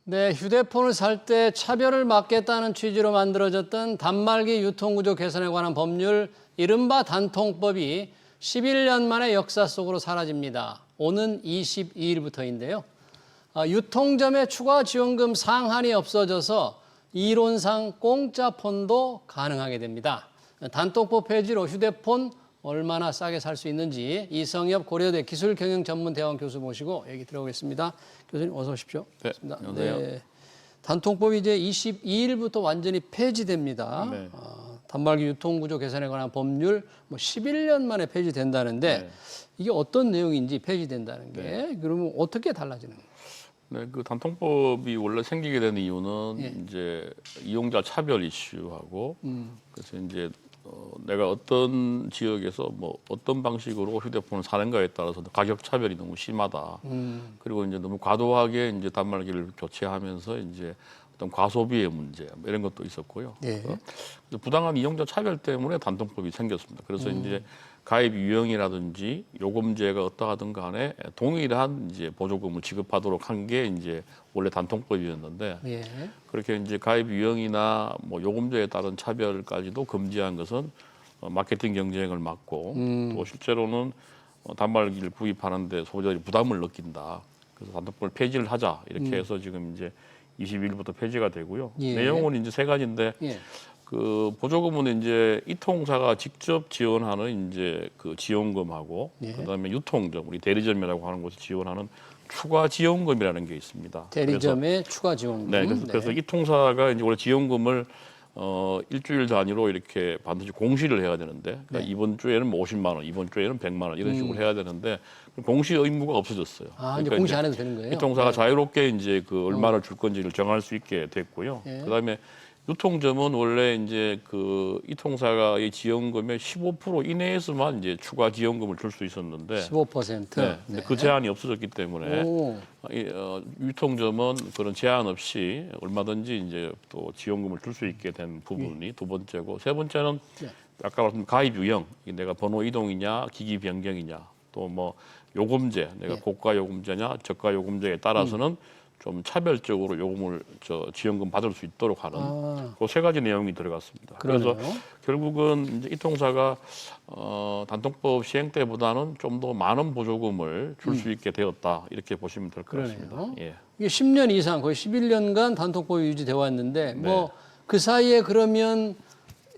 네, 휴대폰을 살 때 차별을 막겠다는 취지로 만들어졌던 단말기 유통구조 개선에 관한 법률 이른바 단통법이 11년 만에 역사 속으로 사라집니다. 오는 22일부터인데요. 유통점의 추가 지원금 상한이 없어져서 이론상 공짜 폰도 가능하게 됩니다. 단통법 폐지로 휴대폰 얼마나 싸게 살 수 있는지 이성엽 고려대 기술경영전문대학원 교수 모시고 얘기 들어보겠습니다. 교수님 어서 오십시오. 네, 안녕하세요. 네, 단통법이 이제 22일부터 완전히 폐지됩니다. 네. 단말기 유통구조 개선에 관한 법률 11년 만에 폐지된다는데 네. 이게 어떤 내용인지 폐지된다는 게 네. 그러면 어떻게 달라지는 거예요? 네, 그 단통법이 원래 생기게 된 이유는 예. 이제 이용자 차별 이슈하고 그래서 이제 내가 어떤 지역에서 뭐 어떤 방식으로 휴대폰을 사는가에 따라서 가격 차별이 너무 심하다. 그리고 이제 너무 과도하게 이제 단말기를 교체하면서 이제 어떤 과소비의 문제 뭐 이런 것도 있었고요. 예. 그래서 부당한 이용자 차별 때문에 단통법이 생겼습니다. 그래서 이제 가입 유형이라든지 요금제가 어떠하든 간에 동일한 이제 보조금을 지급하도록 한 게 이제 원래 단통법이었는데 예. 그렇게 이제 가입 유형이나 뭐 요금제에 따른 차별까지도 금지한 것은 마케팅 경쟁을 막고 또 실제로는 단말기를 구입하는데 소비자들이 부담을 느낀다. 그래서 단통법을 폐지를 하자 이렇게 해서 지금 이제 20일부터 폐지가 되고요. 예. 내용은 이제 세 가지인데 예. 그 보조금은 이제 이 통사가 직접 지원하는 이제 그 지원금하고 예. 그다음에 유통점 우리 대리점이라고 하는 곳에 지원하는 추가 지원금이라는 게 있습니다. 대리점의 추가 지원금. 네, 그래서 이 통사가 이제 원래 지원금을 일주일 단위로 이렇게 반드시 공시를 해야 되는데 그러니까 네. 이번 주에는 뭐 50만 원, 이번 주에는 100만 원 이런 식으로 해야 되는데 공시 의무가 없어졌어요. 아, 이제 공시 안 해도 되는 거예요? 이 통사가 네. 자유롭게 이제 그 얼마를 줄 건지를 정할 수 있게 됐고요. 예. 그다음에 유통점은 원래 이제 그 이 통사가 이 지원금의 15% 이내에서만 이제 추가 지원금을 줄 수 있었는데 15%. 네, 근데 그 제한이 없어졌기 때문에 오. 유통점은 그런 제한 없이 얼마든지 이제 또 지원금을 줄 수 있게 된 부분이 두 번째고 세 번째는 네. 아까 말씀 가입 유형, 이게 내가 번호 이동이냐, 기기 변경이냐, 또 뭐 요금제, 내가 예. 고가 요금제냐, 저가 요금제에 따라서는 좀 차별적으로 요금을 지원금 받을 수 있도록 하는 아, 그 세 가지 내용이 들어갔습니다. 그러네요. 그래서 결국은 이제 이 통사가 단통법 시행 때보다는 좀 더 많은 보조금을 줄 수 있게 되었다 이렇게 보시면 될 것 그러네요. 같습니다. 예. 이게 10년 이상 거의 11년간 단통법이 유지돼 왔는데 네. 뭐 그 사이에 그러면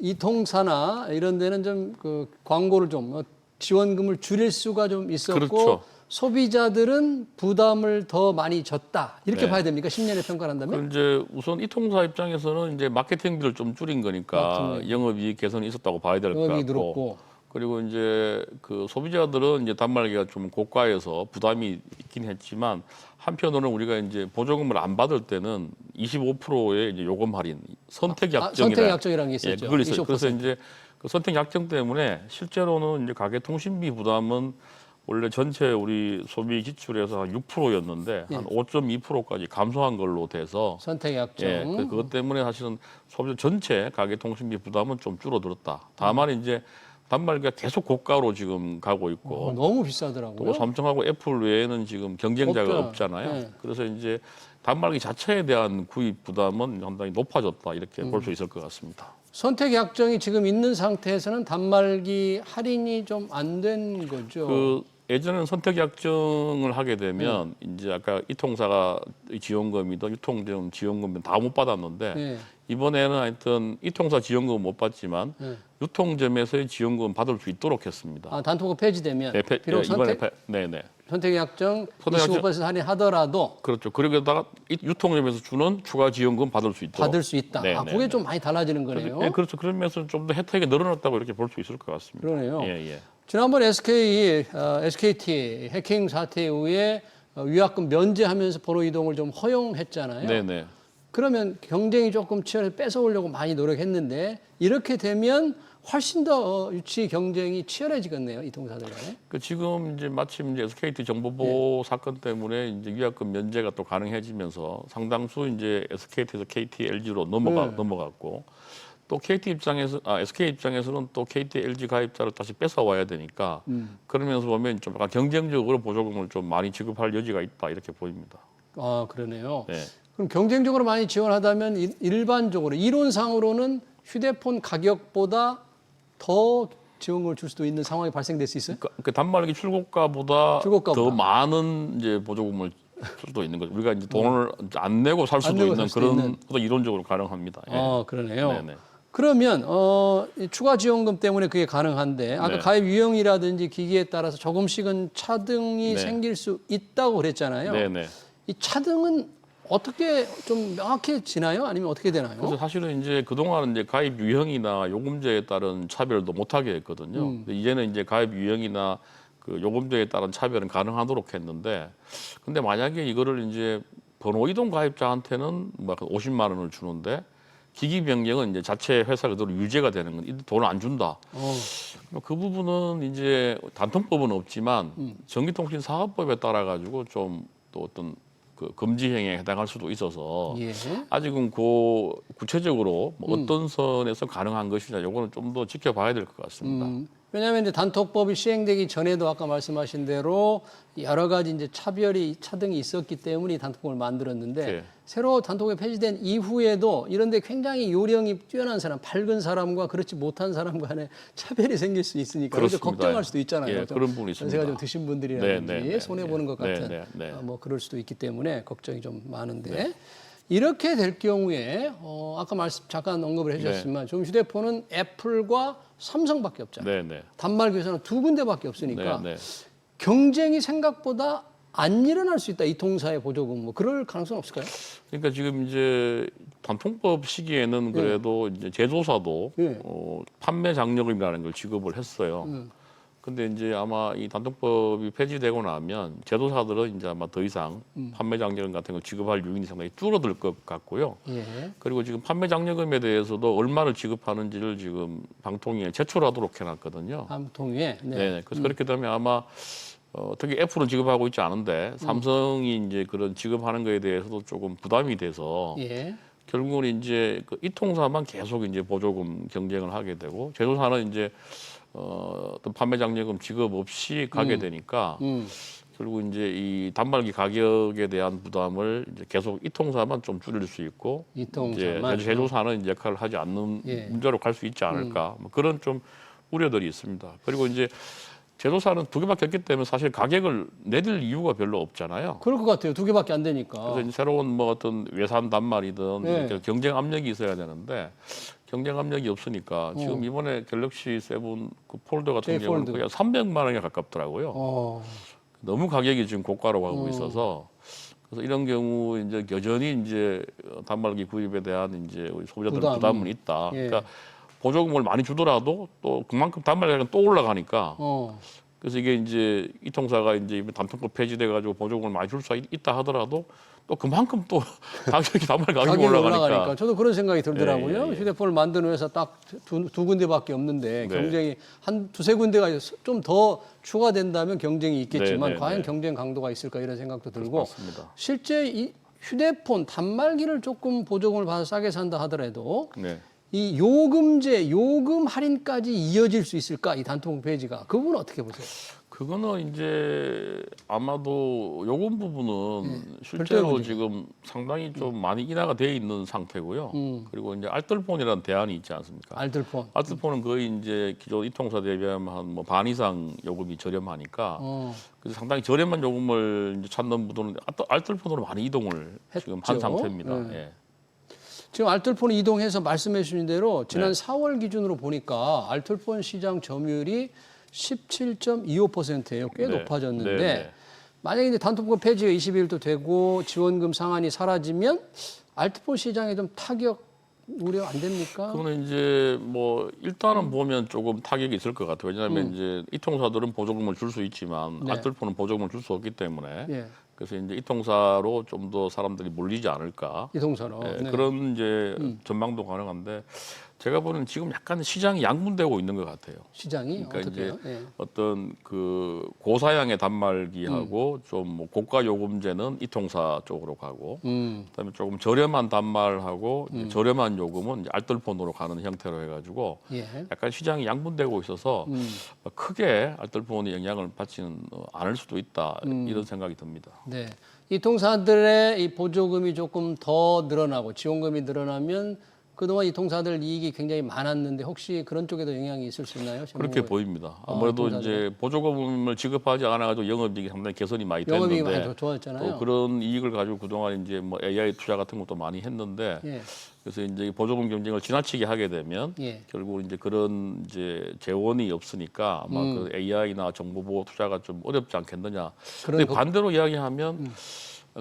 이 통사나 이런 데는 좀 그 광고를 좀 지원금을 줄일 수가 좀 있었고 그렇죠. 소비자들은 부담을 더 많이 졌다 이렇게 네. 봐야 됩니까? 10년에 평가를 한다면? 그 이제 우선 이 통사 입장에서는 이제 마케팅비를 좀 줄인 거니까 영업이익 개선이 있었다고 봐야 될 것 영업이익이 같고. 늘었고. 그리고 이제 그 소비자들은 이제 단말기가 좀 고가여서 부담이 있긴 했지만 한편으로는 우리가 이제 보조금을 안 받을 때는 25%의 이제 요금 할인, 선택 약정이라 선택 약정이라는 게 있었죠. 그걸 있어요. 25%. 그래서 이제 그 선택 약정 때문에 실제로는 이제 가계 통신비 부담은 원래 전체 우리 소비 지출에서 한 6%였는데 한 5.2%까지 감소한 걸로 돼서 선택 약정. 예, 그것 때문에 사실은 소비자 전체 가계 통신비 부담은 좀 줄어들었다. 다만 이제 단말기가 계속 고가로 지금 가고 있고 너무 비싸더라고요. 또 삼성하고 애플 외에는 지금 경쟁자가 없죠. 없잖아요. 네. 그래서 이제 단말기 자체에 대한 구입 부담은 상당히 높아졌다 이렇게 볼 수 있을 것 같습니다. 선택 약정이 지금 있는 상태에서는 단말기 할인이 좀 안 된 거죠. 그 예전에는 선택 약정을 하게 되면 이제 아까 이 통사가 지원금이든 유통점 지원금은 다 못 받았는데 네. 이번에는 하여튼 이 통사 지원금 못 받지만 네. 유통점에서의 지원금 받을 수 있도록 했습니다. 아, 단통법 폐지되면 네, 비록 이번에 네네. 선택 약정 선택 약정- 25% 할인하더라도 그렇죠. 그러다가 이 유통점에서 주는 추가 지원금 받을 수 있도록. 받을 수 있다. 네, 아, 네, 그게 네. 좀 많이 달라지는 거네요. 네, 그렇죠. 그러면서 좀 더 혜택이 늘어났다고 이렇게 볼 수 있을 것 같습니다. 그러네요. 예, 예. 지난번 SKT 해킹 사태 이후에 위약금 면제하면서 번호 이동을 좀 허용했잖아요. 네네. 그러면 경쟁이 조금 치열해서 뺏어오려고 많이 노력했는데 이렇게 되면 훨씬 더 유치 경쟁이 치열해지겠네요, 이 통사들 간에. 그 지금 이제 마침 이제 SKT 정보보호 사건 때문에 이제 위약금 면제가 또 가능해지면서 상당수 이제 SKT에서 KT, LG로 넘어갔고 또 KT 입장에서 SK 입장에서는 또 KT, LG 가입자를 다시 뺏어와야 되니까 그러면서 보면 좀 약간 경쟁적으로 보조금을 좀 많이 지급할 여지가 있다 이렇게 보입니다. 아, 그러네요. 네. 그럼 경쟁적으로 많이 지원하다면 일반적으로 이론상으로는 휴대폰 가격보다 더 지원금을 줄 수도 있는 상황이 발생될 수 있어요? 그 단말기 출고가보다 출고가보다. 더 많은 이제 보조금을 줄 수도 있는 거죠. 우리가 이제 돈을 안 내고 살 수도 내고 있는 살 수도 그런 있는. 것도 이론적으로 가능합니다. 예. 그러네요. 네네. 그러면 이 추가 지원금 때문에 그게 가능한데 아까 네. 가입 유형이라든지 기기에 따라서 조금씩은 차등이 네. 생길 수 있다고 그랬잖아요. 네네. 이 차등은 어떻게 좀 명확해지나요? 아니면 어떻게 되나요? 그래서 사실은 이제 그동안은 이제 가입 유형이나 요금제에 따른 차별도 못하게 했거든요. 근데 이제는 이제 가입 유형이나 그 요금제에 따른 차별은 가능하도록 했는데, 근데 만약에 이거를 이제 번호 이동 가입자한테는 뭐 50만 원을 주는데 기기 변경은 이제 자체 회사 그대로 유죄가 되는 건 돈을 안 준다. 그 부분은 이제 단통법은 없지만 전기통신사업법에 따라 가지고 좀 또 어떤 그 금지행위에 해당할 수도 있어서 예. 아직은 그 구체적으로 뭐 어떤 선에서 가능한 것이냐 요거는 좀 더 지켜봐야 될 것 같습니다. 왜냐하면 이제 단톡법이 시행되기 전에도 아까 말씀하신 대로 여러 가지 이제 차등이 있었기 때문에 이 단톡법을 만들었는데 네. 새로 단톡법이 폐지된 이후에도 이런데 굉장히 요령이 뛰어난 사람, 밝은 사람과 그렇지 못한 사람 간에 차별이 생길 수 있으니까 그래서 그렇습니다. 걱정할 수도 있잖아요. 예, 그런 부분이 있습니다. 제가 좀 드신 분들이라든지 네, 네, 네, 손해 보는 것 같은 네. 뭐 그럴 수도 있기 때문에 걱정이 좀 많은데. 이렇게 될 경우에 아까 잠깐 언급을 해주셨지만 좀 휴대폰은 애플과 삼성밖에 없잖아요. 네네. 단말기 회사는 두 군데밖에 없으니까 네네. 경쟁이 생각보다 안 일어날 수 있다. 이 통사의 보조금 뭐 그럴 가능성 없을까요? 그러니까 지금 이제 단통법 시기에는 그래도 이제 제조사도 예. 판매 장려금이라는 걸 지급을 했어요. 근데 이제 아마 이 단통법이 폐지되고 나면 제조사들은 이제 아마 더 이상 판매 장려금 같은 걸 지급할 요인이 상당히 줄어들 것 같고요. 예. 그리고 지금 판매 장려금에 대해서도 얼마를 지급하는지를 지금 방통위에 제출하도록 해놨거든요. 한통위에. 네. 그래서 그렇게 되면 아마 특히 애플은 지급하고 있지 않은데 삼성이 이제 그런 지급하는 거에 대해서도 조금 부담이 돼서 예. 결국은 이제 그 이통사만 계속 이제 보조금 경쟁을 하게 되고 제조사는 이제 어떤 판매 장려금 지급 없이 가게 되니까 결국 이제 이 단말기 가격에 대한 부담을 이제 계속 이통사만 좀 줄일 수 있고 이통사만. 이제 제조사는 이제 역할을 하지 않는 예. 문제로 갈 수 있지 않을까 뭐 그런 좀 우려들이 있습니다. 그리고 이제 제조사는 두 개밖에 없기 때문에 사실 가격을 내릴 이유가 별로 없잖아요. 그럴 것 같아요. 두 개밖에 안 되니까. 그래서 이제 새로운 뭐 어떤 외산 단말이든 네. 이렇게 경쟁 압력이 있어야 되는데 경쟁 압력이 없으니까 지금 이번에 갤럭시 7 그 폴더 같은 J 경우는 폴드. 거의 300만 원에 가깝더라고요. 너무 가격이 지금 고가로 가고 있어서 그래서 이런 경우 이제 여전히 이제 단말기 구입에 대한 이제 우리 소비자들 부담은 있다. 예. 그러니까 보조금을 많이 주더라도 또 그만큼 단말기가 또 올라가니까 그래서 이게 이제 이 통사가 이제 단통법 폐지돼 가지고 보조금을 많이 줄 수 있다 하더라도 또 그만큼 또 가격이 단말 가격이 올라가니까 저도 그런 생각이 들더라고요. 예. 휴대폰을 만드는 회사 딱 두 군데밖에 없는데 네. 경쟁이 한 두세 군데가 좀 더 추가된다면 경쟁이 있겠지만 네, 과연 네. 경쟁 강도가 있을까 이런 생각도 들고 맞습니다. 실제 이 휴대폰 단말기를 조금 보조금을 받아 싸게 산다 하더라도 네. 이 요금 할인까지 이어질 수 있을까? 이 단통 폐지가 그 부분은 어떻게 보세요? 그거는 이제 아마도 요금 부분은 실제로 별도의 지금 상당히 좀 많이 인하가 돼 있는 상태고요. 그리고 이제 알뜰폰이라는 대안이 있지 않습니까? 알뜰폰. 알뜰폰은 거의 이제 기존 이통사 대비하면 한 뭐 반 이상 요금이 저렴하니까 그래서 상당히 저렴한 요금을 이제 찾는 분들은 알뜰폰으로 많이 이동을 지금 한 했죠. 상태입니다. 예. 지금 알뜰폰 이동해서 말씀해 주신 대로 지난 네. 4월 기준으로 보니까 알뜰폰 시장 점유율이 17.25%예요. 꽤 네. 높아졌는데 네, 네. 만약에 이제 단톡법 폐지가 20일도 되고 지원금 상한이 사라지면 알뜰폰 시장에 좀 타격 우려 안 됩니까? 그거는 이제 뭐 일단은 보면 조금 타격이 있을 것 같아요. 왜냐하면 이제 이통사들은 보조금을 줄 수 있지만 네. 알뜰폰은 보조금을 줄 수 없기 때문에 예. 그래서 이제 이통사로 좀 더 사람들이 몰리지 않을까. 이동선으로. 예, 네. 그런 이제 전망도 가능한데 제가 보는 지금 약간 시장이 양분되고 있는 것 같아요. 시장이 그러니까 어떻게요? 이제 예. 어떤 그 고사양의 단말기하고 좀 뭐 고가 요금제는 이통사 쪽으로 가고, 그다음에 조금 저렴한 단말하고 이제 저렴한 요금은 이제 알뜰폰으로 가는 형태로 해가지고 예. 약간 시장이 양분되고 있어서 크게 알뜰폰이 영향을 받지는 않을 수도 있다 이런 생각이 듭니다. 네. 이 통사들의 이 보조금이 조금 더 늘어나고 지원금이 늘어나면 그동안 이 통사들 이익이 굉장히 많았는데 혹시 그런 쪽에도 영향이 있을 수 있나요? 그렇게 보입니다. 아무래도 이제 보조금을 지급하지 않아가지고 영업이익이 상당히 개선이 많이 영업이익이 됐는데 많이 좋아졌잖아요. 또 그런 이익을 가지고 그동안 이제 뭐 AI 투자 같은 것도 많이 했는데 예. 그래서 이제 보조금 경쟁을 지나치게 하게 되면 예. 결국 이제 그런 이제 재원이 없으니까 아마 그 AI나 정보 보호 투자가 좀 어렵지 않겠느냐. 근데 반대로 이야기하면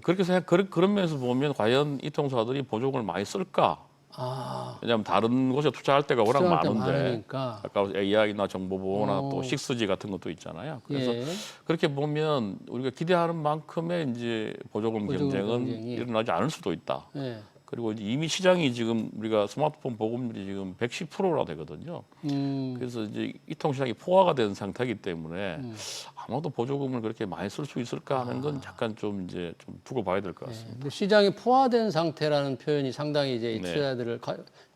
그렇게 그런 면에서 보면 과연 이 통사들이 보조금을 많이 쓸까? 아, 왜냐하면 다른 곳에 투자할 때가 워낙 투자할 때 많은데 많으니까. 아까 AI나 정보 보호나 또 6G 같은 것도 있잖아요. 그래서 예. 그렇게 보면 우리가 기대하는 만큼의 이제 보조금 경쟁은 경쟁이. 일어나지 않을 수도 있다. 예. 그리고 이제 이미 시장이 지금 우리가 스마트폰 보급률이 지금 110%나 되거든요. 그래서 이제 이통 시장이 포화가 된 상태이기 때문에 아마도 보조금을 그렇게 많이 쓸 수 있을까 하는 건 약간 좀 이제 좀 두고 봐야 될 것 같습니다. 근데 시장이 포화된 상태라는 표현이 상당히 이제 이 네. 투자자들을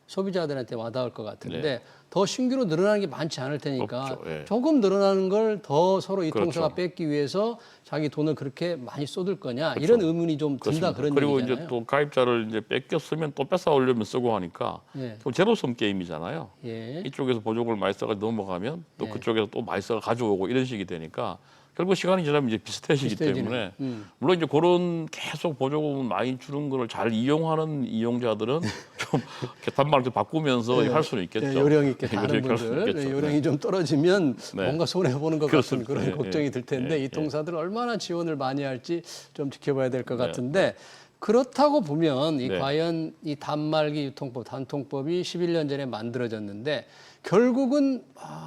소비자들한테 와닿을 것 같은데 네. 더 신규로 늘어나는 게 많지 않을 테니까 없죠. 예. 조금 늘어나는 걸 더 서로 이 그렇죠. 통사가 뺏기 위해서 자기 돈을 그렇게 많이 쏟을 거냐 이런 의문이 좀 든다 그런 그리고 얘기잖아요. 이제 또 가입자를 이제 뺏겼으면 또 뺏어 올려면 쓰고 하니까 예. 그럼 제로섬 게임이잖아요. 예. 이쪽에서 보조금을 많이 써가지고 넘어가면 또 예. 그쪽에서 또 많이 써가 가져오고 이런 식이 되니까 결국 시간이 지나면 이제 비슷해지기 비슷해지는. 때문에 물론 이제 그런 계속 보조금을 많이 주는 거를 잘 이용하는 이용자들은 좀 이렇게 단말을 좀 바꾸면서 할 수는 있겠죠. 예, 요령 있게 예, 다른 그렇게 할 수는 분들 있겠죠. 요령이 좀 떨어지면 네. 뭔가 손해 보는 것 같은 그렇습니다. 그런 예, 걱정이 들 텐데 예, 이 통사들 얼마나 지원을 많이 할지 좀 지켜봐야 될 것 네, 같은데 그렇다고 보면 이 네. 과연 이 단말기 유통법 단통법이 11년 전에 만들어졌는데 결국은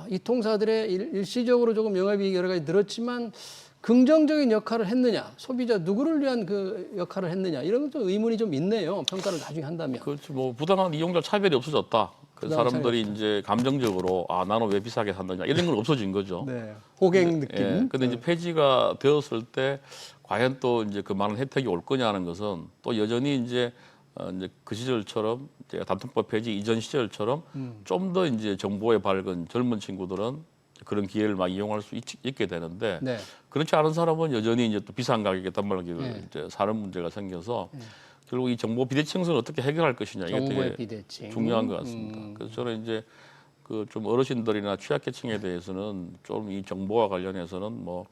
이 통사들의 일시적으로 조금 영업이익이 여러 가지 늘었지만 긍정적인 역할을 했느냐, 소비자 누구를 위한 그 역할을 했느냐 이런 것도 의문이 좀 있네요. 평가를 나중에 한다면. 그렇죠. 뭐 부당한 이용자 차별이 없어졌다. 그 사람들이 이제 감정적으로 나는 왜 비싸게 산다냐 이런 건 없어진 거죠. 네, 호갱 느낌. 예, 근데 이제 폐지가 되었을 때 과연 또 이제 그 많은 혜택이 올 거냐 하는 것은 또 여전히 이제 그 시절처럼 제가 단통법 폐지 이전 시절처럼 좀 더 이제 정보에 밝은 젊은 친구들은 그런 기회를 막 이용할 수 있게 되는데 네. 그렇지 않은 사람은 여전히 이제 또 비싼 가격에 단말기를 이제 사는 문제가 생겨서 결국 이 정보 비대칭성을 어떻게 해결할 것이냐 이게 정보의 되게 비대칭. 중요한 것 같습니다. 그래서 저는 이제 그 좀 어르신들이나 취약계층에 대해서는 좀 이 정보와 관련해서는 뭐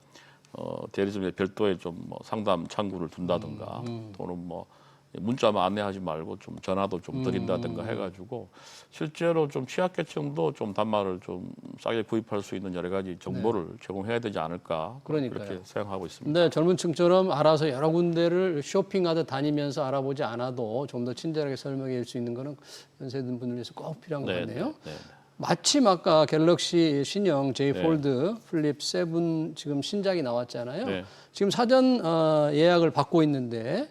대리점에 별도의 좀 뭐 상담 창구를 둔다든가 또는 뭐 문자만 안내하지 말고 좀 전화도 좀 드린다든가 해가지고 실제로 좀 취약계층도 좀 단말을 좀 싸게 구입할 수 있는 여러 가지 정보를 제공해야 되지 않을까 그러니까요. 그렇게 생각하고 있습니다. 근데 젊은 층처럼 알아서 여러 군데를 쇼핑하듯 다니면서 알아보지 않아도 좀 더 친절하게 설명해 줄 수 있는 거는 연세 든 분들 위해서 꼭 필요한 것 같네요. 네. 마침 아까 갤럭시 신형 J 폴드 플립 7 지금 신작이 나왔잖아요. 네. 지금 사전 예약을 받고 있는데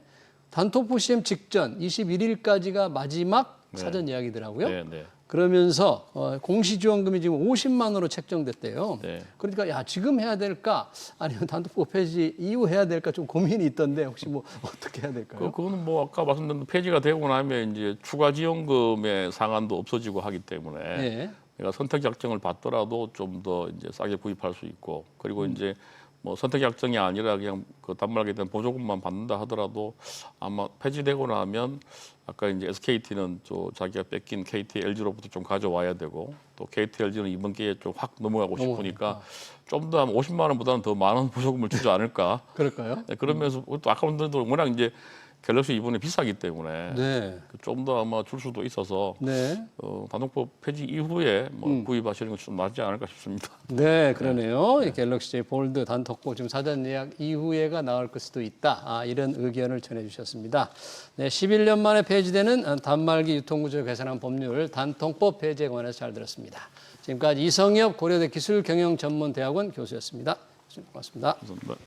단톡 시험 직전 21일까지가 마지막 사전 예약이더라고요. 네, 네. 그러면서 공시지원금이 지금 50만 원으로 책정됐대요. 네. 그러니까 야 지금 해야 될까 아니면 단톡법 폐지 이후 해야 될까 좀 고민이 있던데 혹시 뭐 어떻게 해야 될까요? 그거는 뭐 아까 말씀드린 폐지가 되고 나면 이제 추가 지원금의 상한도 없어지고 하기 때문에 네. 내가 선택 약정을 받더라도 좀 더 이제 싸게 구입할 수 있고 그리고 이제 뭐 선택 약정이 아니라 그냥 그 단말기에 대한 보조금만 받는다 하더라도 아마 폐지되고 나면 아까 이제 SKT는 또 자기가 뺏긴 KT, LG로부터 좀 가져와야 되고 또 KT, LG는 이번 기회에 좀 확 넘어가고 싶으니까 좀 더 한 50만 원보다는 더 많은 보조금을 주지 않을까. 그럴까요? 네, 그러면서 또 아까 분들도 워낙 이제 갤럭시 이번에 비싸기 때문에 네. 좀 더 아마 줄 수도 있어서 네. 단독법 폐지 이후에 뭐 구입하시는 건 좀 낫지 않을까 싶습니다. 네, 그러네요. 이 갤럭시 J 폴드 단톡법 지금 사전 예약 이후에가 나올 수도 있다. 이런 의견을 전해주셨습니다. 네, 11년 만에 폐지되는 단말기 유통구조 개선안 법률 단통법 폐지에 관해서 잘 들었습니다. 지금까지 이성엽 고려대 기술경영전문대학원 교수였습니다. 고맙습니다. 감사합니다.